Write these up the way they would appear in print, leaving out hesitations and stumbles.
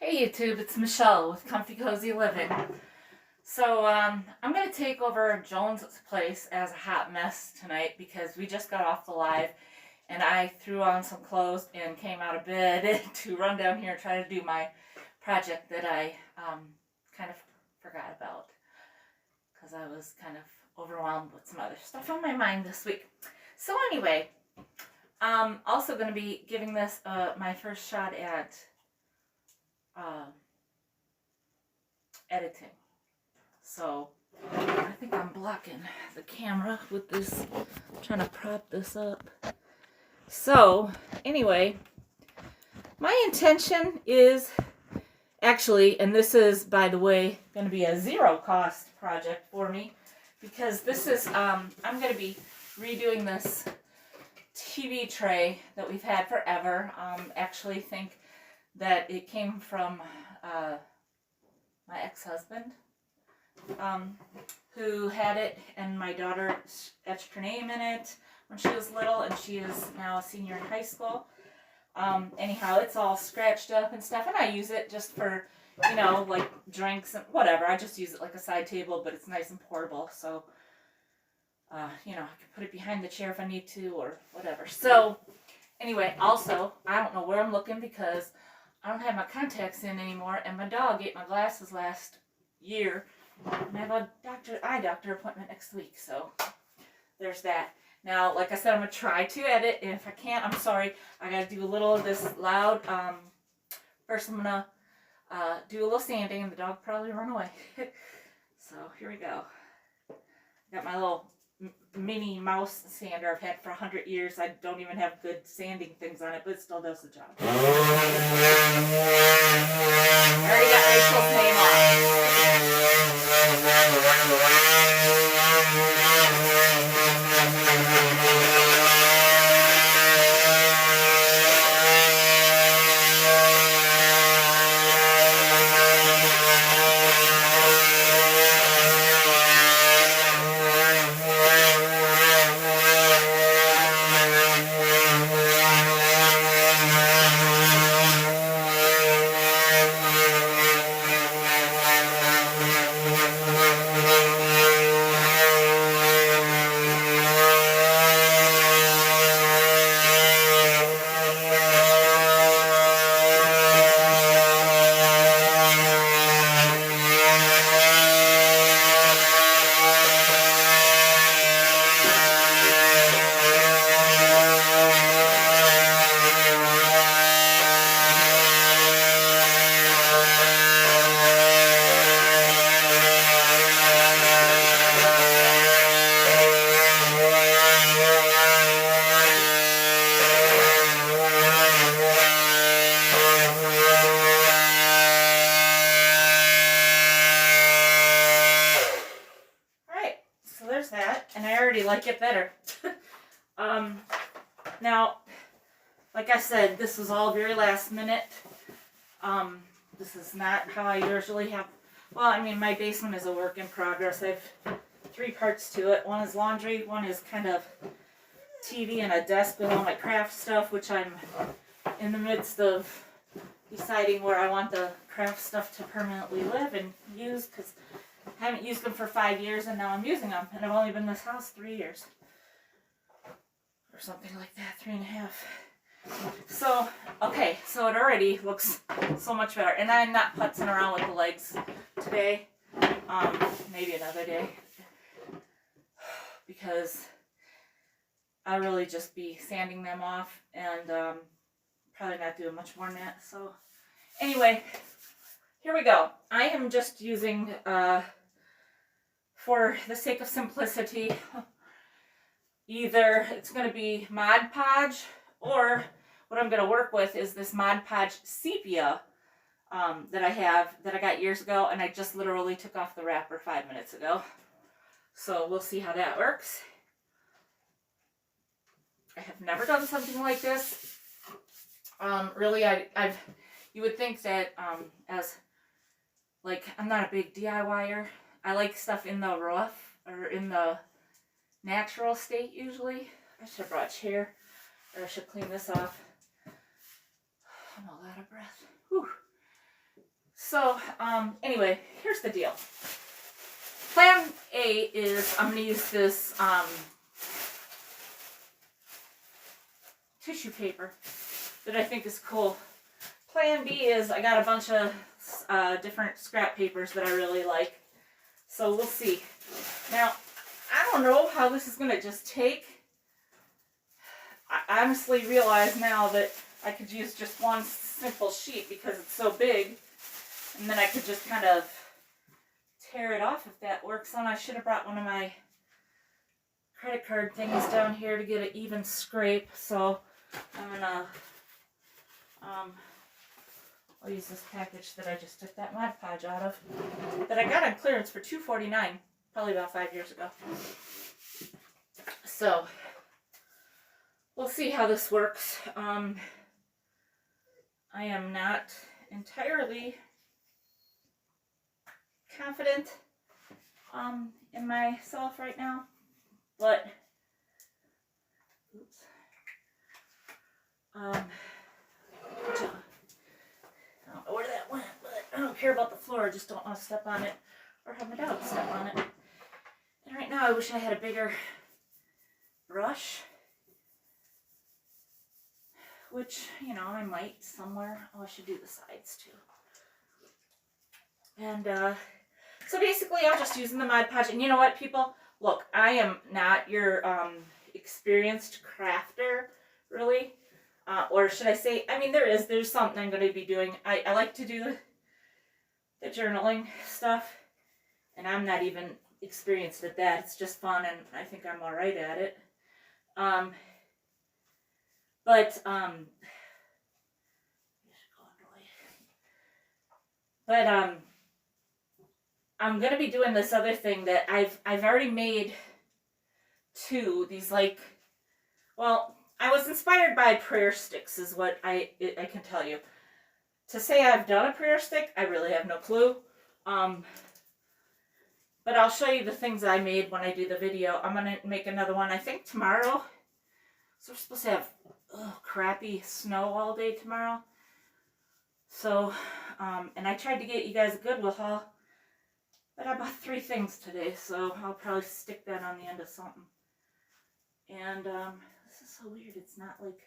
Hey YouTube, it's Michelle with Comfy Cozy Living. So I'm going to take over Joan's place as a hot mess tonight because we just got off the live and I threw on some clothes and came out of bed to run down here and try to do my project that I kind of forgot about because I was kind of overwhelmed with some other stuff on my mind this week. So anyway, also going to be giving this my first shot at editing. So I think I'm blocking the camera with this, trying to prop this up. So anyway, my intention is actually, and this is, by the way, going to be a zero cost project for me because this is, I'm going to be redoing this TV tray that we've had forever. Actually think that it came from my ex-husband, who had it, and my daughter etched her name in it when she was little, and she is now a senior in high school. Anyhow, it's all scratched up and stuff, and I use it just for, you know, like drinks and whatever. I just use it like a side table, but it's nice and portable, so, you know, I can put it behind the chair if I need to, or whatever. So, anyway, also, I don't know where I'm looking because I don't have my contacts in anymore, and my dog ate my glasses last year, and I have a eye doctor appointment next week, so there's that. Now, like I said, I'm going to try to edit, and if I can't, I'm sorry. I got to do a little of this loud. First, I'm going to do a little sanding, and the dog probably run away. So, here we go. Got my little mini mouse sander I've had for 100 years. I don't even have good sanding things on it, but it still does the job. I already got Rachel's name like it better. Now, like I said, this was all very last minute. This is not how I usually have. Well, I mean, my basement is a work in progress. I have 3 parts to it. One is laundry, one is kind of TV and a desk with all my craft stuff, which I'm in the midst of deciding where I want the craft stuff to permanently live and use, because I haven't used them for 5 years, and now I'm using them, and I've only been in this house 3 years. Or something like that, 3.5. So, okay, so it already looks so much better. And I'm not putzing around with the legs today. Maybe another day. Because I'll really just be sanding them off, and probably not doing much more than that. So, anyway, here we go. I am just using, for the sake of simplicity, either it's going to be Mod Podge, or what I'm going to work with is this Mod Podge Sepia that I have, that I got years ago, and I just literally took off the wrapper 5 minutes ago. So we'll see how that works. I have never done something like this. Really, you would think that as, like, I'm not a big DIYer. I like stuff in the rough, or in the natural state usually. I should have brought a chair, or I should clean this off. I'm all out of breath. Whew. So, anyway, here's the deal. Plan A is I'm going to use this tissue paper that I think is cool. Plan B is I got a bunch of different scrap papers that I really like. So we'll see. Now, I don't know how this is going to just take. I honestly realize now that I could use just one simple sheet because it's so big. And then I could just kind of tear it off if that works. And I should have brought one of my credit card thingies down here to get an even scrape. So I'm going to, I'll use this package that I just took that Mod Podge out of. That I got on clearance for $2.49, probably about 5 years ago. So, we'll see how this works. I am not entirely confident in myself right now, but oops. I don't know where that went, but I don't care about the floor. I just don't want to step on it or have my dog step on it. And right now I wish I had a bigger brush, which, you know, I might somewhere. Oh, I should do the sides too. And so basically I'm just using the Mod Podge. And you know what, people? Look, I am not your experienced crafter, really. Or should I say, I mean, there's something I'm going to be doing. I like to do the journaling stuff, and I'm not even experienced at that. It's just fun, and I think I'm all right at it. But I'm going to be doing this other thing that I've already made two, these like, well, I was inspired by prayer sticks is what I can tell you. To say I've done a prayer stick, I really have no clue. But I'll show you the things I made when I do the video. I'm going to make another one, I think, tomorrow. So we're supposed to have crappy snow all day tomorrow. So, and I tried to get you guys a Goodwill haul. But I bought 3 things today, so I'll probably stick that on the end of something. And, this is so weird. It's not like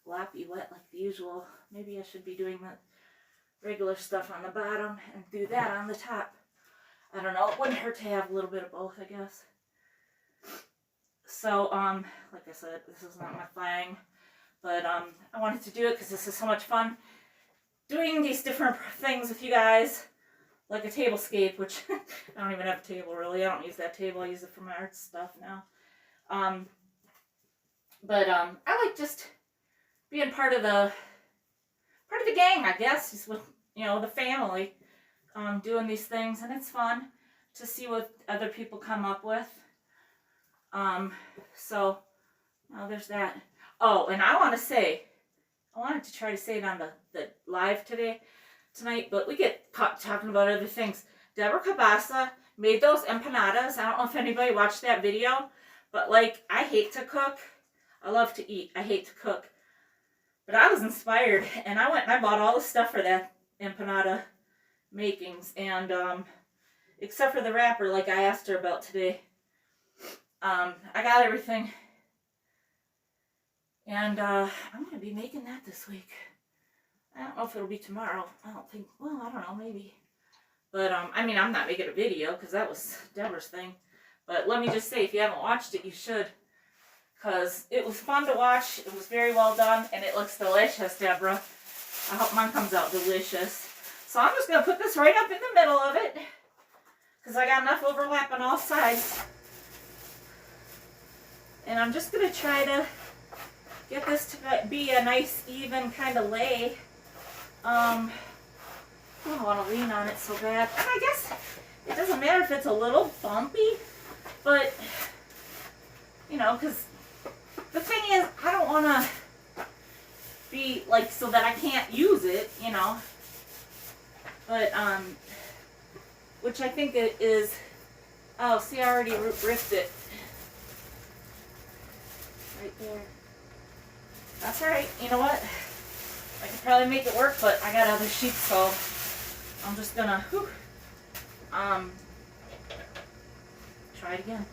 gloppy wet like the usual. Maybe I should be doing the regular stuff on the bottom and do that on the top. I don't know. It wouldn't hurt to have a little bit of both, I guess. So, like I said, this is not my thing. But, I wanted to do it because this is so much fun. Doing these different things with you guys. Like a tablescape, which I don't even have a table, really. I don't use that table. I use it for my art stuff now. But I like just being part of the gang, I guess, just with, you know, the family, doing these things, and it's fun to see what other people come up with. So, there's that. Oh, and I wanted to try to say it on the live tonight, but we get caught talking about other things. Deborah Cabasa made those empanadas. I don't know if anybody watched that video, but like, I hate to cook. I love to eat. I hate to cook. But I was inspired, and I went and I bought all the stuff for that empanada makings, and except for the wrapper, like I asked her about today. I got everything, and I'm going to be making that this week. I don't know if it'll be tomorrow. I don't think, well, I don't know, maybe. But, I mean, I'm not making a video, because that was Deborah's thing. But let me just say, if you haven't watched it, you should. Because it was fun to watch. It was very well done. And it looks delicious, Deborah. I hope mine comes out delicious. So I'm just going to put this right up in the middle of it. Because I got enough overlap on all sides. And I'm just going to try to get this to be a nice, even kind of lay. I don't want to lean on it so bad. And I guess it doesn't matter if it's a little bumpy. But, you know, because the thing is, I don't want to be, like, so that I can't use it, you know. But, which I think it is, oh, see, I already ripped it. Right there. That's alright, you know what? I could probably make it work, but I got other sheets, so I'm just gonna try it again.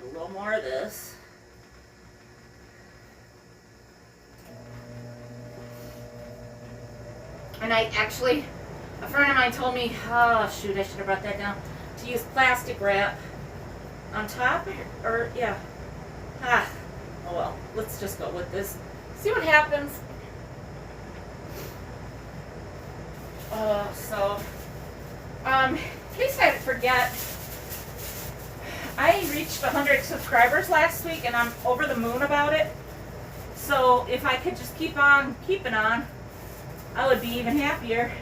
A little more of this. And I actually, a friend of mine told me, oh shoot, I should have brought that down, to use plastic wrap on top, or yeah. Oh well, let's just go with this. See what happens. In case I forget, I reached 100 subscribers last week and I'm over the moon about it. So if I could just keep on keeping on, I would be even happier.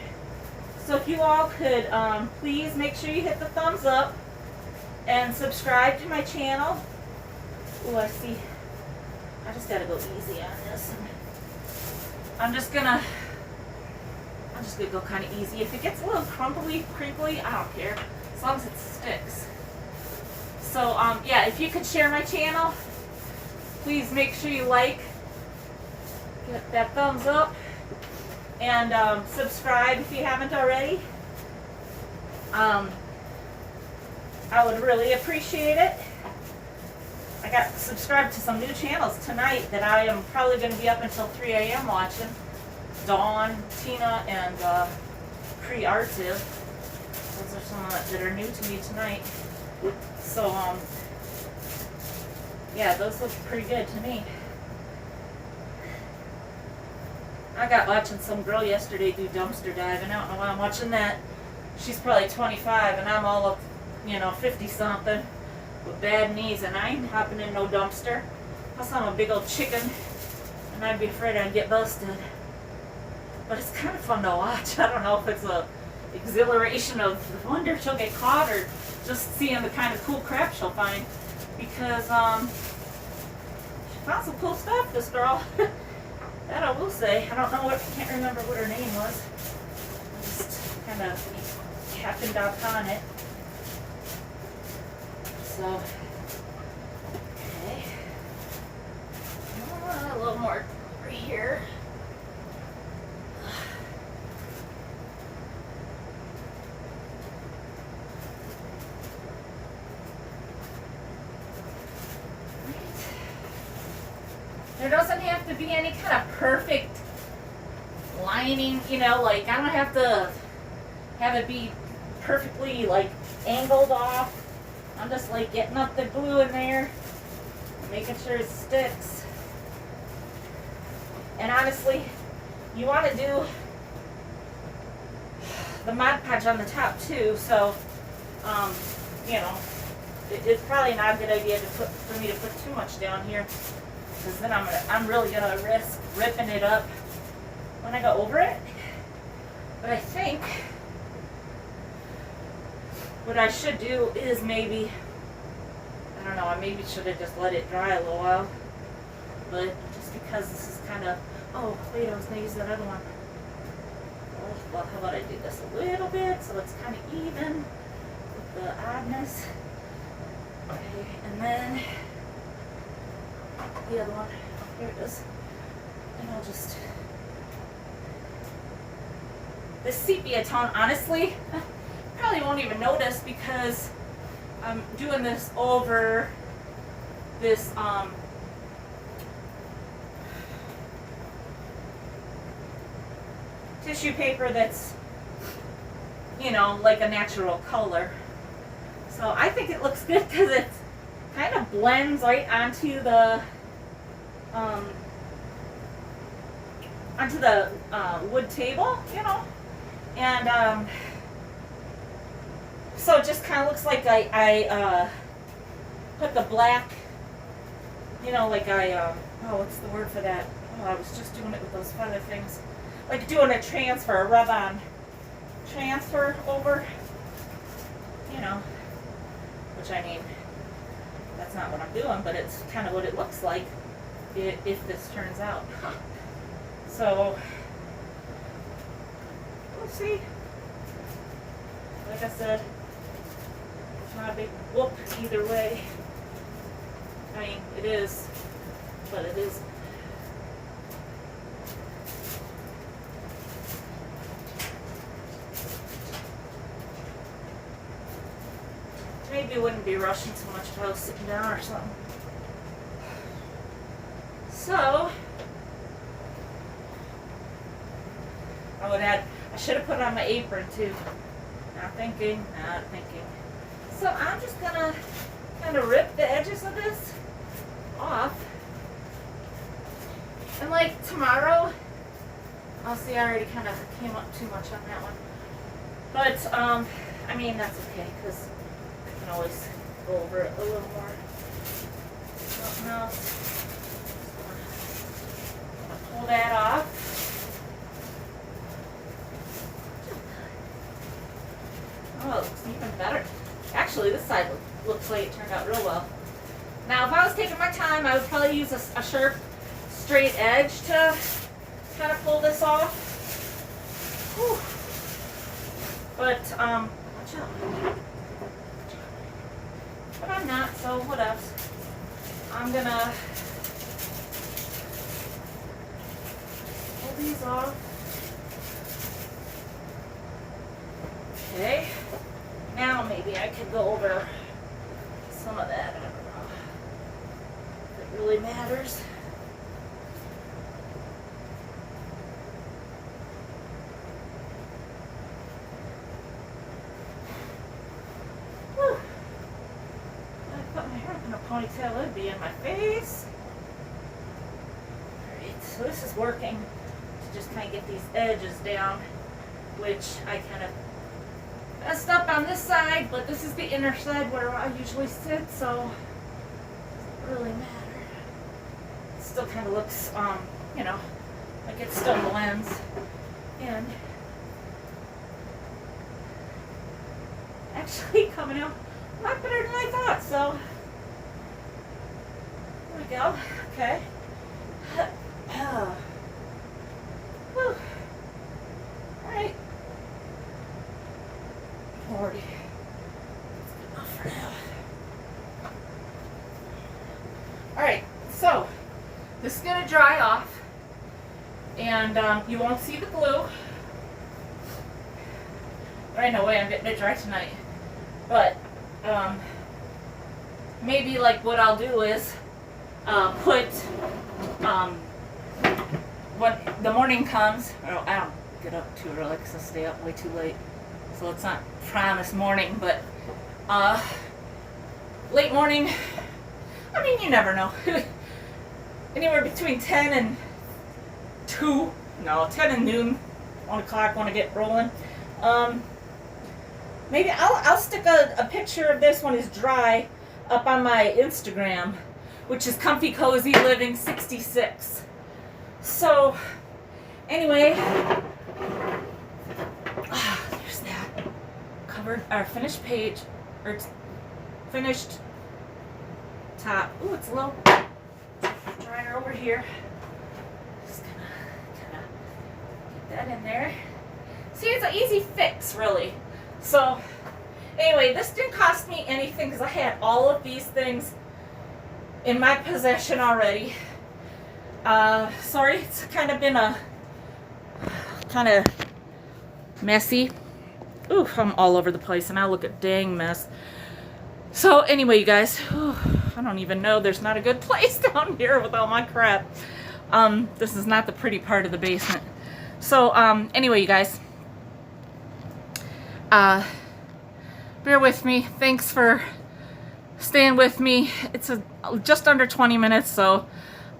So if you all could please make sure you hit the thumbs up and subscribe to my channel. Ooh, I see. I just gotta go easy on this. I'm just gonna go kind of easy. If it gets a little crumbly, crinkly, I don't care, as long as it sticks. So yeah, if you could share my channel, please make sure you like, get that thumbs up, and subscribe if you haven't already. I would really appreciate it. I got subscribed to some new channels tonight that I am probably going to be up until 3 a.m. watching. Dawn, Tina, and Pre-Artive. Those are some that are new to me tonight. So, yeah, those look pretty good to me. I got watching some girl yesterday do dumpster diving. I don't know why I'm watching that. She's probably 25 and I'm all up, 50 something with bad knees, and I ain't hopping in no dumpster. Plus I'm a big old chicken and I'd be afraid I'd get busted. But it's kind of fun to watch. I don't know if it's a exhilaration of wonder if she'll get caught or just seeing the kind of cool crap she'll find. Because she found some cool stuff, this girl. That I will say. I don't know can't remember what her name was. I just kind of happened upon it. So, okay. A little more over here. There doesn't have to be any kind of perfect lining, like I don't have to have it be perfectly like angled off. I'm just like getting up the glue in there, making sure it sticks. And honestly, you want to do the Mod Podge on the top too, so it's probably not a good idea for me to put too much down here. Because then I'm really gonna risk ripping it up when I go over it. But I think what I should do is maybe, I don't know, I maybe should have just let it dry a little while. But just because this is kind of, oh wait, I was gonna use that other one. Well, how about I do this a little bit so it's kind of even with the oddness. Okay, and then the other one, here it is, and I'll just, this sepia tone, honestly, probably won't even notice because I'm doing this over this, tissue paper that's, like a natural color. So I think it looks good because it kind of blends right onto the wood table, and so it just kind of looks like I put the black, like what's the word for that? Oh, I was just doing it with those feather things, like doing a transfer, a rub-on transfer over, which I mean, that's not what I'm doing, but it's kind of what it looks like if this turns out. So, we'll see. Like I said, it's not a big whoop either way. I mean, it is, but it is. maybe wouldn't be rushing so much if I was sitting down or something. So, I should have put on my apron too. Not thinking. So I'm just gonna kind of rip the edges of this off. And like tomorrow, I'll see, I already kind of came up too much on that one. But, I mean, that's okay, because I can always go over it a little more. Something else. I'm going to pull that off. Oh, it looks even better. Actually, this side looks like it turned out real well. Now, if I was taking my time, I would probably use a sharp, straight edge to kind of pull this off. Whew. But, watch out. But I'm not, so what else? I'm gonna pull these off. Okay. Now maybe I could go over some of that. I don't know if it really matters. Whew. If I put my hair up in a ponytail, it'd be in my face. Alright, so this is working to just kind of get these edges down, which I kind of messed up on this side, but this is the inner side where I usually sit, so it doesn't really matter. It still kind of looks, you know, like it still blends in. Actually coming out a lot better than I thought, so there we go. Okay. Whew. Alright. Lordy. That's good enough for now. Alright, so this is going to dry off, and you won't see the glue. There ain't no way I'm getting it dry tonight. But maybe like what I'll do is put when the morning comes, I don't get up too early because I stay up way too late. So it's not promised morning, but late morning, I mean, you never know. Anywhere between 10 and 2, no, 10 and noon, 1 o'clock when I get rolling. Maybe I'll stick a picture of this when it's dry up on my Instagram, which is Comfy Cozy Living 66. So, anyway, there's that. Covered, our finished page, or finished top. Ooh, it's a little drier over here. Just gonna get that in there. See, it's an easy fix, really. So, anyway, this didn't cost me anything because I had all of these things in my possession already. Sorry, it's kind of been a kind of messy. Ooh, I'm all over the place and I look a dang mess. So anyway, you guys, I don't even know. There's not a good place down here with all my crap. This is not the pretty part of the basement. So anyway, you guys, bear with me. Thanks for staying with me. It's just under 20 minutes, so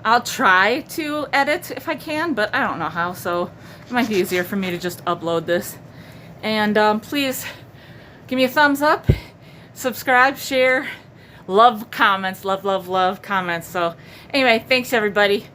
I'll try to edit if I can, but I don't know how, so it might be easier for me to just upload this. And please give me a thumbs up, subscribe, share, love comments, love comments. So anyway, thanks everybody.